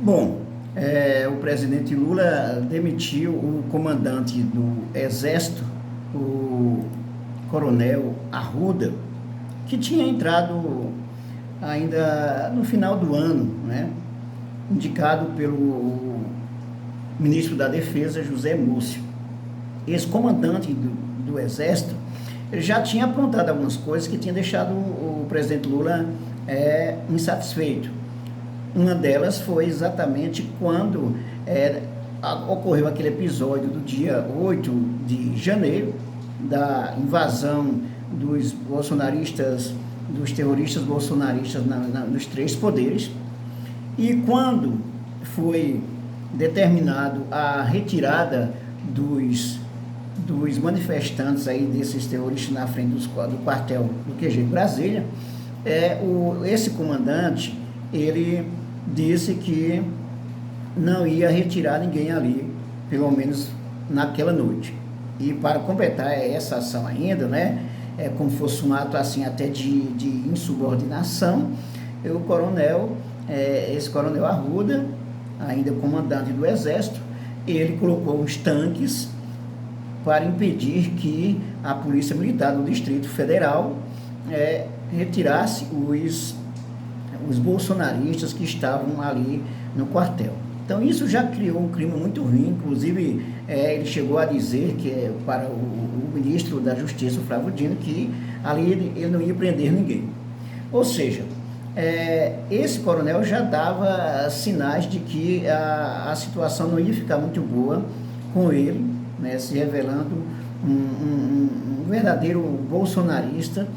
Bom, o presidente Lula demitiu o comandante do Exército, o coronel Arruda, que tinha entrado ainda no final do ano, né, indicado pelo ministro da Defesa, José Múcio. Esse comandante do Exército, ele já tinha aprontado algumas coisas que tinha deixado o presidente Lula insatisfeito. Uma delas foi exatamente quando ocorreu aquele episódio do dia 8 de janeiro, da invasão dos bolsonaristas, dos terroristas bolsonaristas nos três poderes, e quando foi determinado a retirada dos manifestantes aí, desses terroristas, na frente do quartel do QG de Brasília, esse comandante, ele disse que não ia retirar ninguém ali, pelo menos naquela noite. E para completar essa ação ainda, né, como fosse um ato assim até de insubordinação, esse coronel Arruda, ainda comandante do Exército, ele colocou os tanques para impedir que a Polícia Militar do Distrito Federal retirasse os bolsonaristas que estavam ali no quartel. Então isso já criou um clima muito ruim. Inclusive ele chegou a dizer que para o ministro da Justiça, o Flávio Dino, que ali ele não ia prender ninguém. Ou seja, esse coronel já dava sinais de que a situação não ia ficar muito boa com ele, né, se revelando um verdadeiro bolsonarista,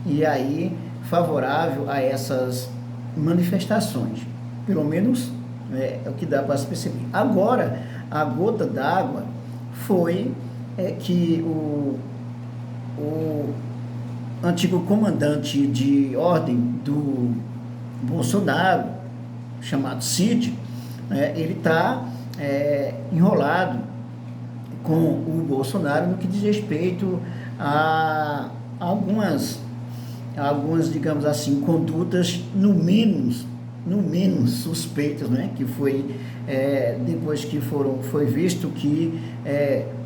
e aí favorável a essas manifestações. Pelo menos é o que dá para se perceber. Agora, a gota d'água foi que o antigo comandante de ordem do Bolsonaro, chamado Cid, ele está enrolado com o Bolsonaro no que diz respeito a algumas, digamos assim, condutas no menos suspeitas, né? Que foi depois que foi visto que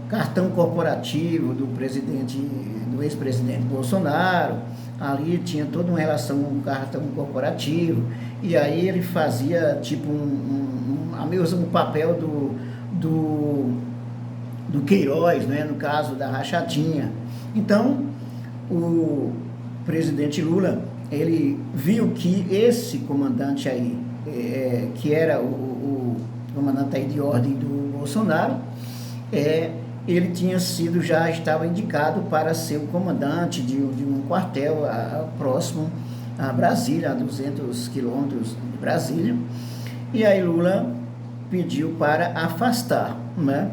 cartão corporativo do ex-presidente Bolsonaro, ali tinha toda uma relação com o cartão corporativo, e aí ele fazia tipo mesmo papel do Queiroz, né, no caso da rachadinha. Então o presidente Lula, ele viu que esse comandante aí, que era o comandante aí de ordem do Bolsonaro, ele já estava indicado para ser o comandante de um quartel próximo a Brasília, a 200 quilômetros de Brasília. E aí Lula pediu para afastar, né?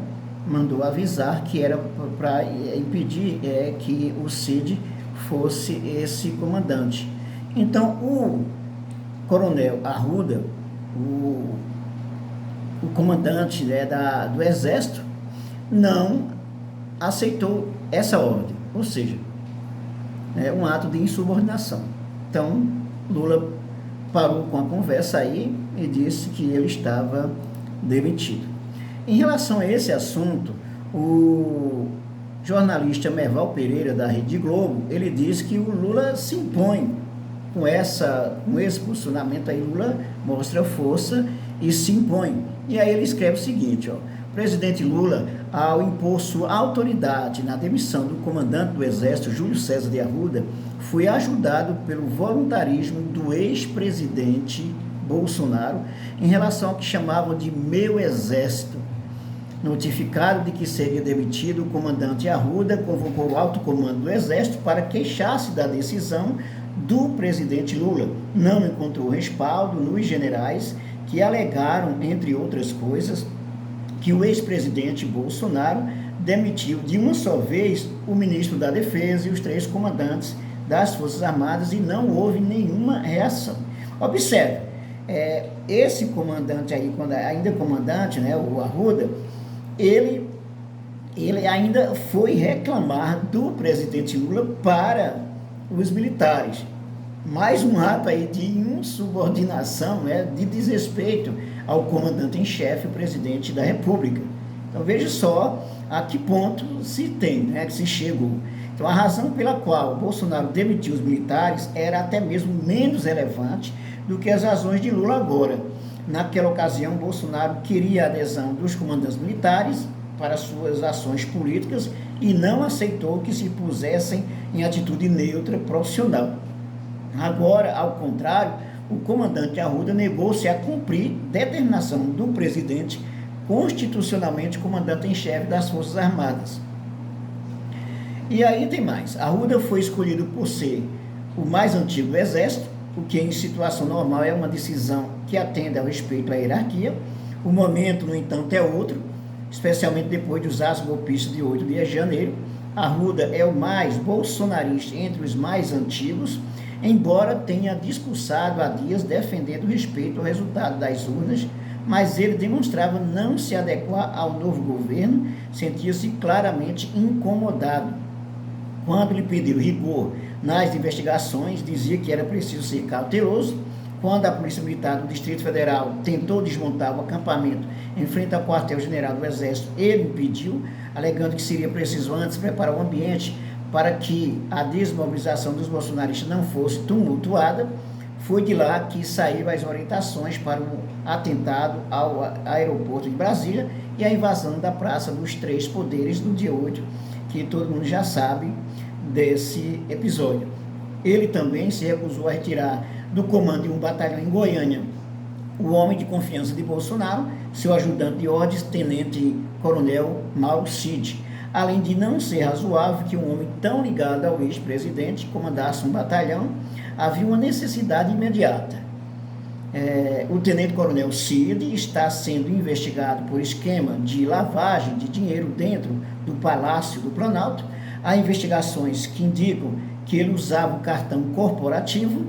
Mandou avisar que era para impedir que o Cid fosse esse comandante. Então o coronel Arruda, o comandante do Exército, não aceitou essa ordem, ou seja, um ato de insubordinação. Então Lula parou com a conversa aí e disse que ele estava demitido. Em relação a esse assunto, o jornalista Merval Pereira, da Rede Globo, ele disse que o Lula se impõe com esse posicionamento aí. Lula mostra força e se impõe. E aí ele escreve o seguinte, o presidente Lula, ao impor sua autoridade na demissão do comandante do Exército, Júlio César de Arruda, foi ajudado pelo voluntarismo do ex-presidente Bolsonaro em relação ao que chamavam de meu exército. Notificado de que seria demitido, o comandante Arruda convocou o alto comando do Exército para queixar-se da decisão do presidente Lula. Não encontrou respaldo nos generais, que alegaram, entre outras coisas, que o ex-presidente Bolsonaro demitiu de uma só vez o ministro da Defesa e os 3 comandantes das Forças Armadas, e não houve nenhuma reação. Observe, esse comandante aí, quando ainda comandante, né, o Arruda, ele ainda foi reclamar do presidente Lula para os militares. mais um ato aí de insubordinação, né, de desrespeito ao comandante em chefe, o presidente da República. Então veja só a que ponto se tem, né, que se chegou. Então a razão pela qual Bolsonaro demitiu os militares era até mesmo menos relevante do que as razões de Lula agora. Naquela ocasião, Bolsonaro queria a adesão dos comandantes militares para suas ações políticas e não aceitou que se pusessem em atitude neutra profissional. Agora, ao contrário, o comandante Arruda negou-se a cumprir determinação do presidente, constitucionalmente comandante em chefe das Forças Armadas. E aí tem mais. Arruda foi escolhido por ser o mais antigo do Exército, o que em situação normal é uma decisão que atende ao respeito à hierarquia. O momento, no entanto, é outro, especialmente depois dos atos golpistas de 8 de janeiro. Arruda é o mais bolsonarista entre os mais antigos, embora tenha discursado há dias defendendo o respeito ao resultado das urnas, mas ele demonstrava não se adequar ao novo governo, sentia-se claramente incomodado. Quando lhe pediram rigor nas investigações, dizia que era preciso ser cauteloso. Quando a Polícia Militar do Distrito Federal tentou desmontar o acampamento em frente ao quartel-general do Exército, ele impediu, alegando que seria preciso antes preparar o ambiente para que a desmobilização dos bolsonaristas não fosse tumultuada. Foi de lá que saíram as orientações para o atentado ao aeroporto de Brasília e a invasão da Praça dos Três Poderes no dia 8, que todo mundo já sabe desse episódio. Ele também se recusou a retirar do comando de um batalhão em Goiânia o homem de confiança de Bolsonaro, seu ajudante de ordens, tenente-coronel Mauro Cid, além de não ser razoável que um homem tão ligado ao ex-presidente comandasse um batalhão. Havia uma necessidade imediata. O tenente-coronel Cid está sendo investigado por esquema de lavagem de dinheiro dentro do Palácio do Planalto. Há investigações que indicam que ele usava o cartão corporativo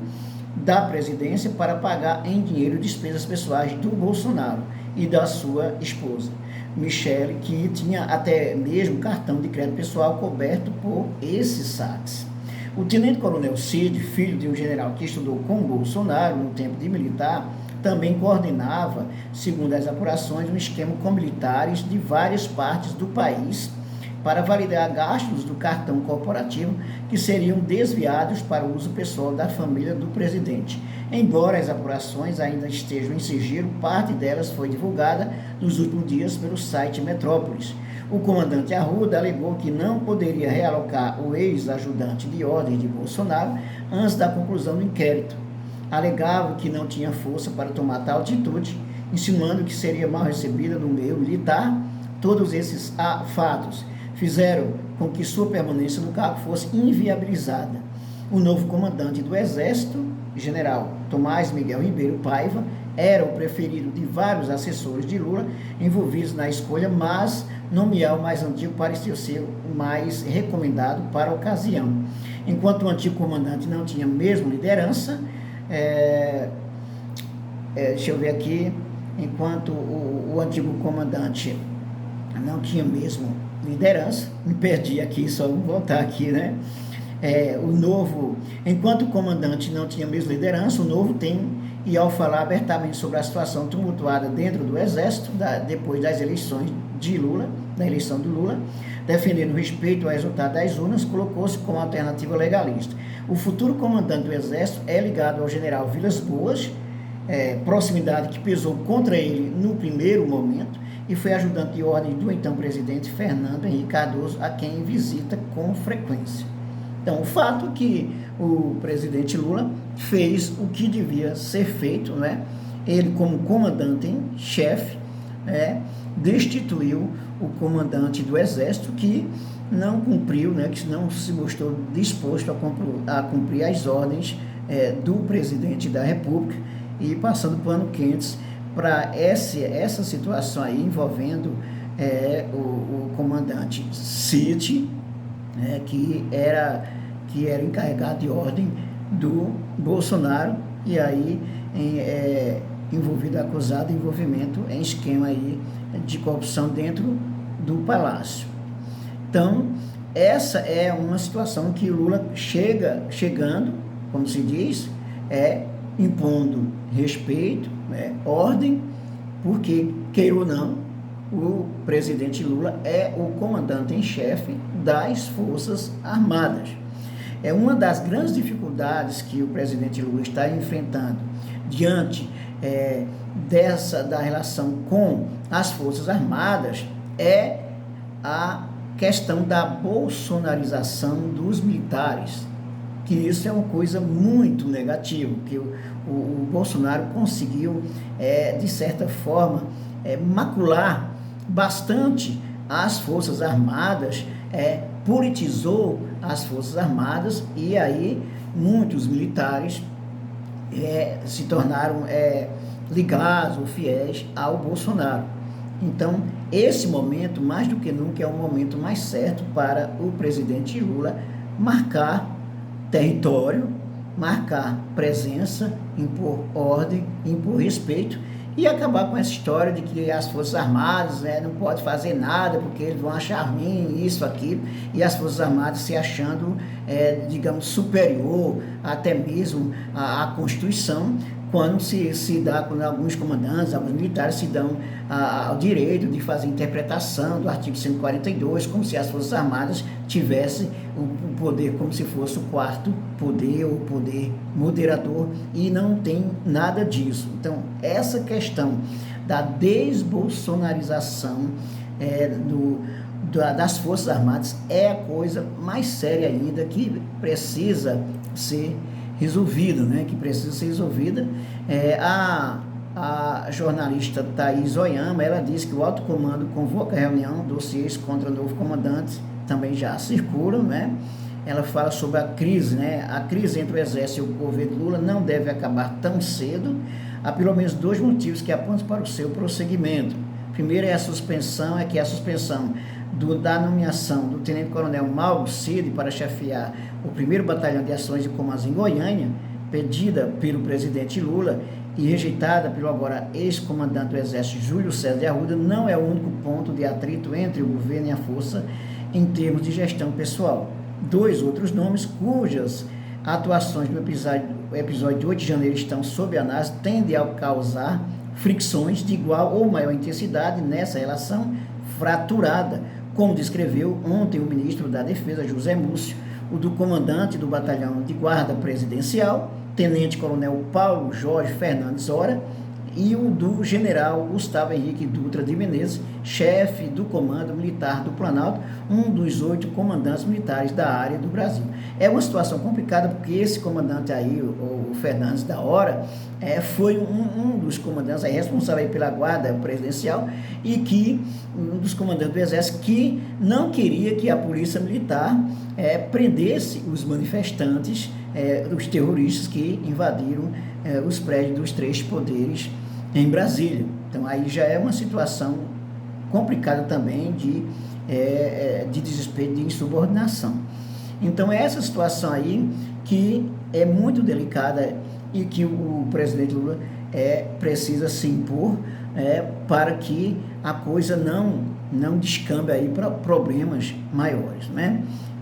da presidência para pagar em dinheiro despesas pessoais do Bolsonaro e da sua esposa, Michele, que tinha até mesmo cartão de crédito pessoal coberto por esses saques. O tenente-coronel Cid, filho de um general que estudou com Bolsonaro no tempo de militar, também coordenava, segundo as apurações, um esquema com militares de várias partes do país para validar gastos do cartão corporativo que seriam desviados para o uso pessoal da família do presidente. Embora as apurações ainda estejam em sigilo, parte delas foi divulgada nos últimos dias pelo site Metrópolis. O comandante Arruda alegou que não poderia realocar o ex-ajudante de ordem de Bolsonaro antes da conclusão do inquérito. Alegava que não tinha força para tomar tal atitude, insinuando que seria mal recebida no meio militar. Todos esses fatos fizeram com que sua permanência no cargo fosse inviabilizada. O novo comandante do Exército, general Tomás Miguel Ribeiro Paiva, era o preferido de vários assessores de Lula envolvidos na escolha, mas nomear o mais antigo parecia ser o mais recomendado para a ocasião. Enquanto o antigo comandante não tinha mesmo liderança, deixa eu ver aqui, enquanto o antigo comandante não tinha mesmo liderança, me perdi aqui, só vou voltar aqui, né? Enquanto o comandante não tinha mesmo liderança, o novo tem, e ao falar abertamente sobre a situação tumultuada dentro do Exército, depois das eleições de Lula, da eleição de Lula, defendendo o respeito ao resultado das urnas, colocou-se como alternativa legalista. O futuro comandante do Exército é ligado ao general Vilas Boas, proximidade que pesou contra ele no primeiro momento, e foi ajudante de ordem do então presidente Fernando Henrique Cardoso, a quem visita com frequência. Então, o fato é que o presidente Lula fez o que devia ser feito, né? Ele, como comandante em chefe, destituiu o comandante do Exército, que não cumpriu, que não se mostrou disposto a cumprir as ordens do presidente da República, e passando pano quentes para essa situação aí envolvendo o comandante Cid, que era encarregado de ordem do Bolsonaro, e aí acusado de envolvimento em esquema aí de corrupção dentro do Palácio. Então, essa é uma situação que Lula chegando, como se diz, impondo respeito, ordem, porque, queira ou não, o presidente Lula é o comandante em chefe das Forças Armadas. É uma das grandes dificuldades que o presidente Lula está enfrentando diante da relação com as Forças Armadas, é a questão da bolsonarização dos militares, que isso é uma coisa muito negativa, que o Bolsonaro conseguiu, de certa forma, macular bastante as Forças Armadas, politizou as Forças Armadas, e aí muitos militares se tornaram ligados ou fiéis ao Bolsonaro. Então, esse momento, mais do que nunca, é o momento mais certo para o presidente Lula marcar território, marcar presença, impor ordem, impor respeito e acabar com essa história de que as Forças Armadas não podem fazer nada porque eles vão achar ruim isso, aquilo, e as Forças Armadas se achando, digamos, superior até mesmo à Constituição, quando se dá, quando alguns comandantes, alguns militares se dão ao direito de fazer interpretação do artigo 142, como se as Forças Armadas tivessem o poder, como se fosse o quarto poder, ou poder moderador, e não tem nada disso. Então, essa questão da desbolsonarização das Forças Armadas é a coisa mais séria ainda, que precisa ser resolvida, que precisa ser resolvida. A jornalista Thaís Oyama, ela diz que o alto comando convoca a reunião, dossiês contra o novo comandante também já circulam, Ela fala sobre a crise, a crise entre o Exército e o governo Lula não deve acabar tão cedo. Há pelo menos 2 motivos que apontam para o seu prosseguimento. Primeiro é a suspensão da nomeação do tenente-coronel Mauro Cid para chefiar o 1º Batalhão de Ações de Comandos em Goiânia, pedida pelo presidente Lula e rejeitada pelo agora ex-comandante do Exército Júlio César de Arruda, não é o único ponto de atrito entre o governo e a força em termos de gestão pessoal. 2 outros nomes cujas atuações no episódio de 8 de janeiro estão sob análise tendem a causar fricções de igual ou maior intensidade nessa relação fraturada, como descreveu ontem o ministro da Defesa, José Múcio, o do comandante do Batalhão de Guarda Presidencial, tenente-coronel Paulo Jorge Fernandes Ora, e o do general Gustavo Henrique Dutra de Menezes, chefe do Comando Militar do Planalto, um dos 8 comandantes militares da área do Brasil. É uma situação complicada, porque esse comandante aí, o Fernandes da Hora, foi um dos comandantes responsável pela guarda presidencial, e que um dos comandantes do Exército que não queria que a polícia militar prendesse os manifestantes, os terroristas que invadiram os prédios dos 3 poderes em Brasília. Então aí já é uma situação complicada também de desrespeito, de insubordinação. Então é essa situação aí que é muito delicada e que o presidente Lula precisa se impor para que a coisa não descambe aí para problemas maiores,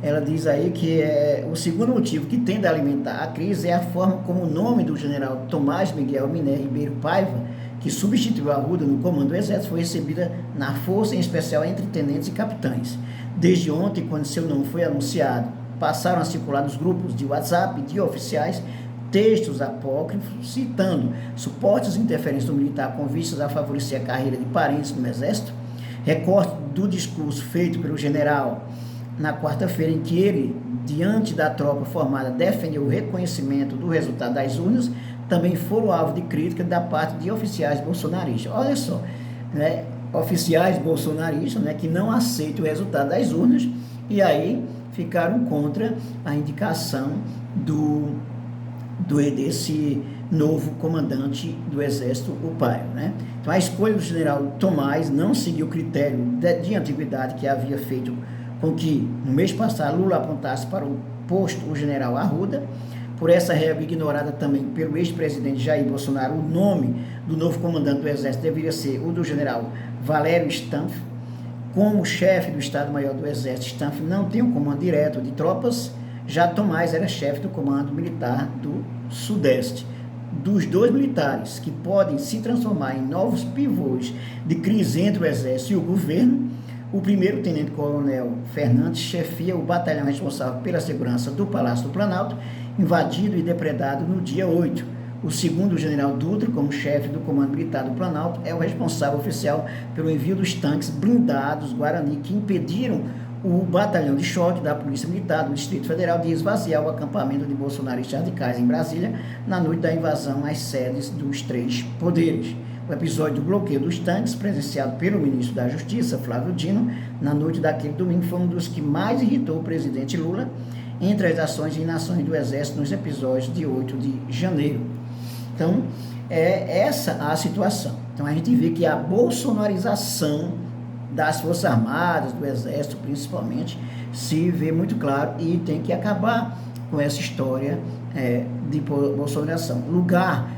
Ela diz aí que o segundo motivo que tende a alimentar a crise é a forma como o nome do general Tomás Miguel Miné Ribeiro Paiva, que substituiu Arruda no comando do Exército, foi recebida na força, em especial entre tenentes e capitães. Desde ontem, quando seu nome foi anunciado, passaram a circular nos grupos de WhatsApp de oficiais textos apócrifos citando supostas interferências do militar com vistas a favorecer a carreira de parentes no Exército, recorte do discurso feito pelo general na quarta-feira, em que ele, diante da tropa formada, defendeu o reconhecimento do resultado das urnas, também foram alvo de crítica da parte de oficiais bolsonaristas. Olha só, oficiais bolsonaristas, que não aceitam o resultado das urnas, e aí ficaram contra a indicação desse novo comandante do Exército, o Paiva, Então, a escolha do general Tomás não seguiu o critério de antiguidade que havia feito com que, no mês passado, Lula apontasse para o posto o general Arruda. Por essa regra ignorada também pelo ex-presidente Jair Bolsonaro, o nome do novo comandante do Exército deveria ser o do general Valério Stampf. Como chefe do Estado-Maior do Exército, Stampf não tem um comando direto de tropas, Já Tomás era chefe do Comando Militar do Sudeste. Dos 2 militares que podem se transformar em novos pivôs de crise entre o Exército e o governo, o primeiro tenente-coronel Fernandes chefia o batalhão responsável pela segurança do Palácio do Planalto, invadido e depredado no dia 8. O segundo, o general Dutra, como chefe do Comando Militar do Planalto, é o responsável oficial pelo envio dos tanques blindados Guarani que impediram o batalhão de choque da Polícia Militar do Distrito Federal de esvaziar o acampamento de bolsonaristas radicais em Brasília na noite da invasão às sedes dos 3 poderes. O episódio do bloqueio dos tanques, presenciado pelo ministro da Justiça, Flávio Dino, na noite daquele domingo, foi um dos que mais irritou o presidente Lula entre as ações e inações do Exército nos episódios de 8 de janeiro. Então, é essa a situação. Então, a gente vê que a bolsonarização das Forças Armadas, do Exército principalmente, se vê muito claro e tem que acabar com essa história de bolsonarização. Lugar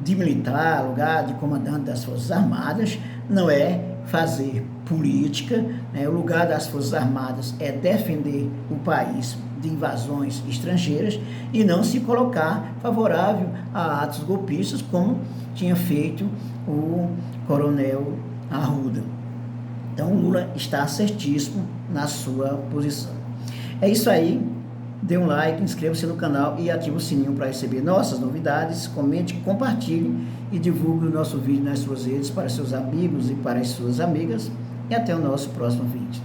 de militar, lugar de comandante das Forças Armadas não é fazer política, o lugar das Forças Armadas é defender o país de invasões estrangeiras e não se colocar favorável a atos golpistas como tinha feito o coronel Arruda. Então, Lula está certíssimo na sua posição. É isso aí. Dê um like, inscreva-se no canal e ative o sininho para receber nossas novidades. Comente, compartilhe e divulgue o nosso vídeo nas suas redes para seus amigos e para as suas amigas. E até o nosso próximo vídeo.